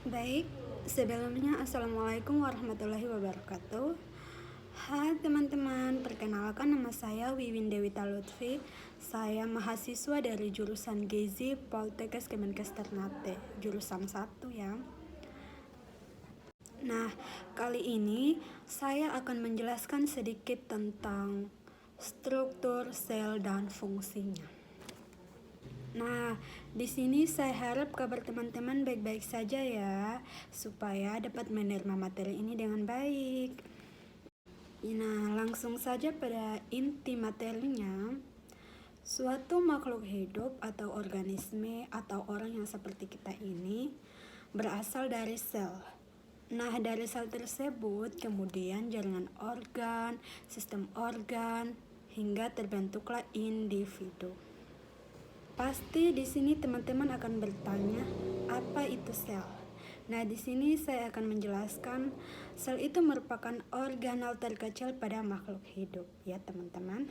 Baik, sebelumnya Assalamualaikum warahmatullahi wabarakatuh. Hai teman-teman, perkenalkan nama saya Wiwin Dewita Lutfi. Saya mahasiswa dari jurusan Gizi Poltekkes Kemenkes Ternate, jurusan 1 ya. Nah, kali ini saya akan menjelaskan sedikit tentang struktur sel dan fungsinya. Nah, di sini saya harap kabar teman-teman baik-baik saja ya, supaya dapat menerima materi ini dengan baik. Nah, langsung saja pada inti materinya. Suatu makhluk hidup atau organisme atau orang yang seperti kita ini berasal dari sel. Nah, dari sel tersebut kemudian jaringan organ, sistem organ, hingga terbentuklah individu. Pasti di sini teman-teman akan bertanya, apa itu sel? Nah, di sini saya akan menjelaskan sel itu merupakan organel terkecil pada makhluk hidup, ya teman-teman.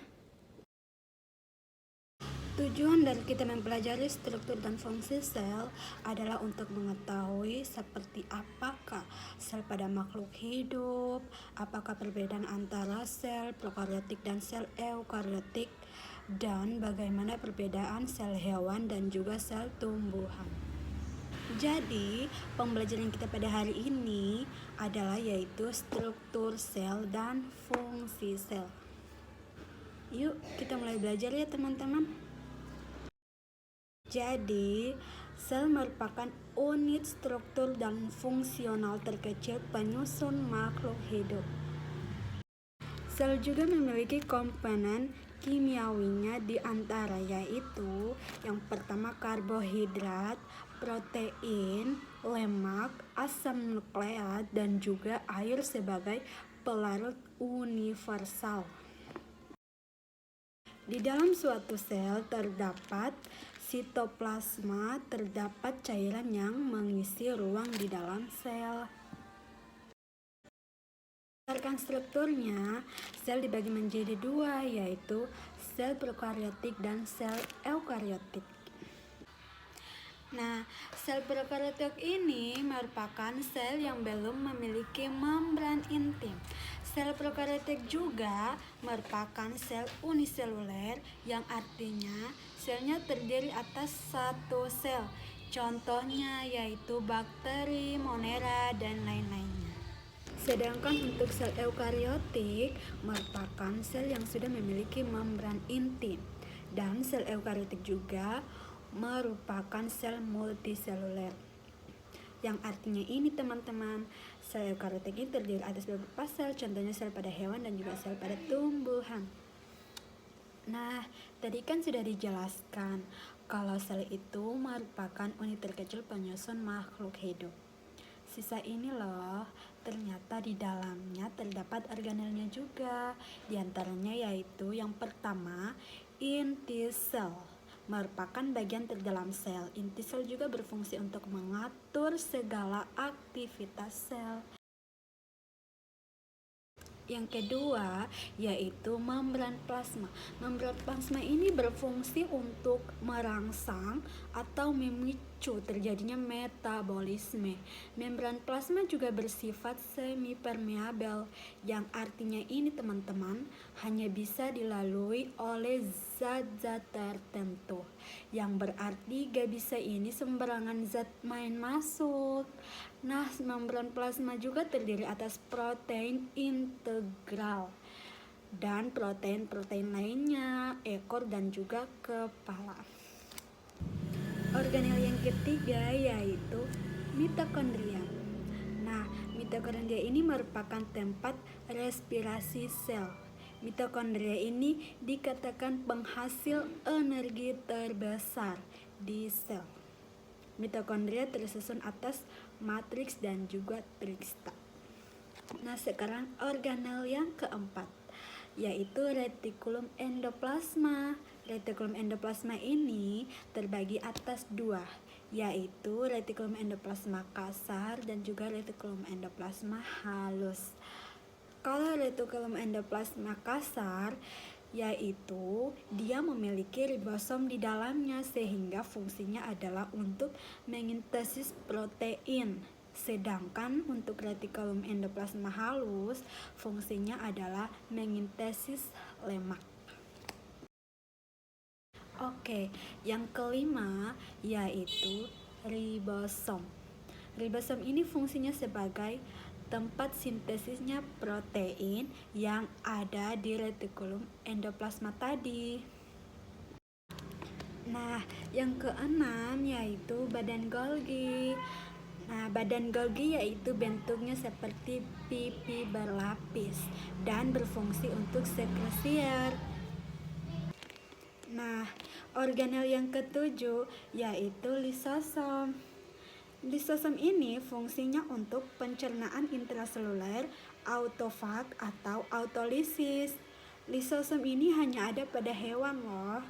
Tujuan dari kita mempelajari struktur dan fungsi sel adalah untuk mengetahui seperti apakah sel pada makhluk hidup, apakah perbedaan antara sel prokaryotik dan sel eukaryotik, dan bagaimana perbedaan sel hewan dan juga sel tumbuhan. Jadi, pembelajaran kita pada hari ini adalah yaitu struktur sel dan fungsi sel. Yuk, kita mulai belajar ya teman-teman. Jadi, sel merupakan unit struktur dan fungsional terkecil penyusun makhluk hidup. Sel juga memiliki komponen kimiawinya di antara yaitu yang pertama karbohidrat, protein, lemak, asam nukleat, dan juga air sebagai pelarut universal. Di dalam suatu sel terdapat sitoplasma, terdapat cairan yang mengisi ruang di dalam sel. Berdasarkan strukturnya, sel dibagi menjadi dua, yaitu sel prokaryotik dan sel eukaryotik. Nah, sel prokaryotik ini merupakan sel yang belum memiliki membran intim. Sel prokaryotik juga merupakan sel uniseluler yang artinya selnya terdiri atas satu sel. Contohnya yaitu bakteri, monera, dan lain-lainnya. Sedangkan untuk sel eukariotik merupakan sel yang sudah memiliki membran intim. Dan sel eukariotik juga merupakan sel multiseluler. Yang artinya ini teman-teman, sel eukariotik ini terdiri atas beberapa sel, contohnya sel pada hewan dan juga sel pada tumbuhan. Nah, tadi kan sudah dijelaskan kalau sel itu merupakan unit terkecil penyusun makhluk hidup. Sisa ini loh, ternyata di dalamnya terdapat organelnya juga. Di antaranya yaitu yang pertama, inti sel. Merupakan bagian terdalam sel. Inti sel juga berfungsi untuk mengatur segala aktivitas sel. Yang kedua yaitu membran plasma. Membran plasma ini berfungsi untuk merangsang atau memicu terjadinya metabolisme. Membran plasma juga bersifat semipermeabel, yang artinya ini teman-teman hanya bisa dilalui oleh zat-zat tertentu. Yang berarti gak bisa ini sembarangan zat main masuk. Nah, membran plasma juga terdiri atas protein integral dan protein-protein lainnya, ekor dan juga kepala. Organel yang ketiga yaitu mitokondria. Nah, mitokondria ini merupakan tempat respirasi sel. Mitokondria ini dikatakan penghasil energi terbesar di sel. Mitokondria tersusun atas matriks dan juga triksta. Nah, sekarang organel yang keempat yaitu retikulum endoplasma. Retikulum endoplasma ini terbagi atas dua, yaitu retikulum endoplasma kasar dan juga retikulum endoplasma halus. Kalau retikulum endoplasma kasar yaitu dia memiliki ribosom di dalamnya sehingga fungsinya adalah untuk mengintesis protein. Sedangkan untuk retikulum endoplasma halus, fungsinya adalah mengintesis lemak. Oke, yang kelima yaitu ribosom. Ribosom ini fungsinya sebagai tempat sintesisnya protein yang ada di retikulum endoplasma tadi. Nah, yang keenam yaitu badan Golgi. Nah, badan Golgi yaitu bentuknya seperti pipi berlapis dan berfungsi untuk sekresier. Nah, organel yang ketujuh yaitu lisosom. Lisosom ini fungsinya untuk pencernaan intraseluler, autofag atau autolisis. Lisosom ini hanya ada pada hewan loh.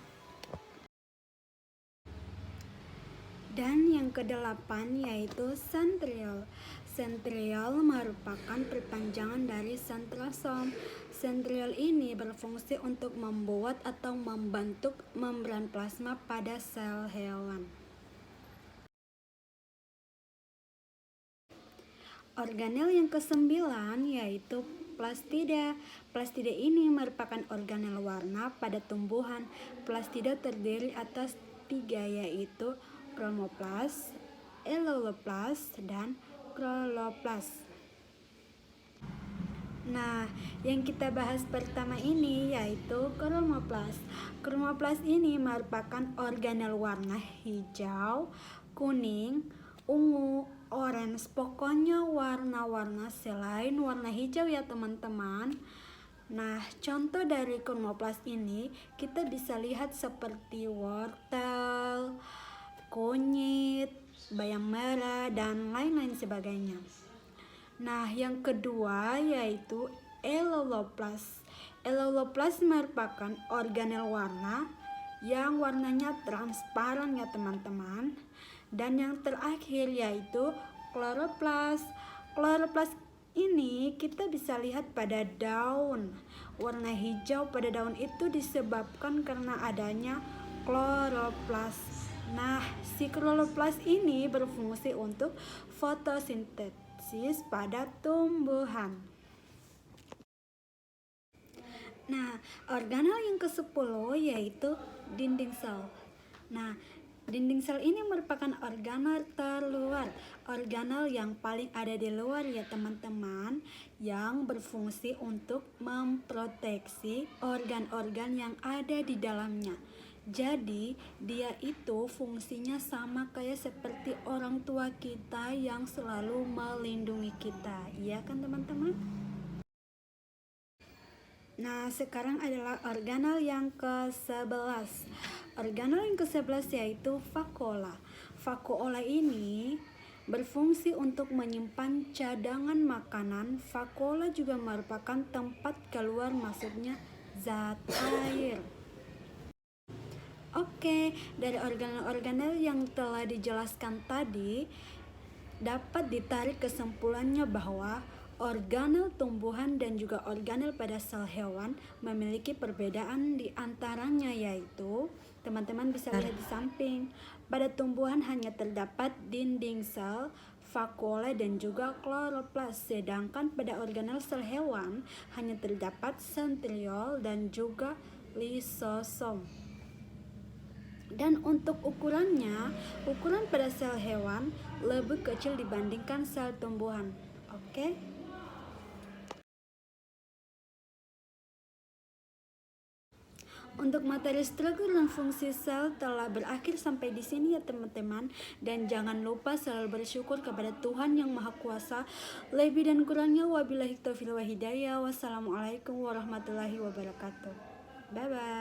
Dan yang kedelapan yaitu sentriol. Sentriol merupakan perpanjangan dari sentrosom. Sentriol ini berfungsi untuk membuat atau membentuk membran plasma pada sel hewan. Organel yang kesembilan yaitu plastida. Plastida ini merupakan organel warna pada tumbuhan. Plastida terdiri atas 3 yaitu kromoplas, eluloplas, dan kloloplas. Nah, yang kita bahas pertama ini yaitu kromoplas. Kromoplas ini merupakan organel warna hijau, kuning, ungu, orange, pokoknya warna-warna selain warna hijau ya teman-teman. Nah, contoh dari kromoplas ini kita bisa lihat seperti wortel, kunyit, bayam merah, dan lain-lain sebagainya. Nah, yang kedua yaitu eluloplas. Eluloplas merupakan organel warna yang warnanya transparan ya teman-teman. Dan yang terakhir yaitu kloroplas. Kloroplas ini kita bisa lihat pada daun. Warna hijau pada daun itu disebabkan karena adanya kloroplas. Nah, si kloroplas ini berfungsi untuk fotosintesis pada tumbuhan. Nah, organel yang ke-10 yaitu dinding sel. Nah, dinding sel ini merupakan organel terluar, organel yang paling ada di luar ya teman-teman, yang berfungsi untuk memproteksi organ-organ yang ada di dalamnya. Jadi, dia itu fungsinya sama kayak seperti orang tua kita yang selalu melindungi kita. Iya kan teman-teman? Nah, sekarang adalah organel yang ke-11. Organel yang ke-11 yaitu vakuola. Vakuola ini berfungsi untuk menyimpan cadangan makanan. Vakuola juga merupakan tempat keluar masuknya zat air. Oke, dari organel-organel yang telah dijelaskan tadi, dapat ditarik kesimpulannya bahwa organel tumbuhan dan juga organel pada sel hewan memiliki perbedaan di antaranya yaitu, teman-teman bisa lihat di samping, pada tumbuhan hanya terdapat dinding sel, vakuola dan juga kloroplas, sedangkan pada organel sel hewan hanya terdapat sentriol dan juga lisosom. Dan untuk ukurannya, ukuran pada sel hewan lebih kecil dibandingkan sel tumbuhan. Oke? Untuk materi struktur dan fungsi sel telah berakhir sampai di sini ya teman-teman. Dan jangan lupa selalu bersyukur kepada Tuhan yang Maha Kuasa. Lebih dan kurangnya wabillahi taufiq wal hidayah. Wassalamualaikum warahmatullahi wabarakatuh. Bye bye.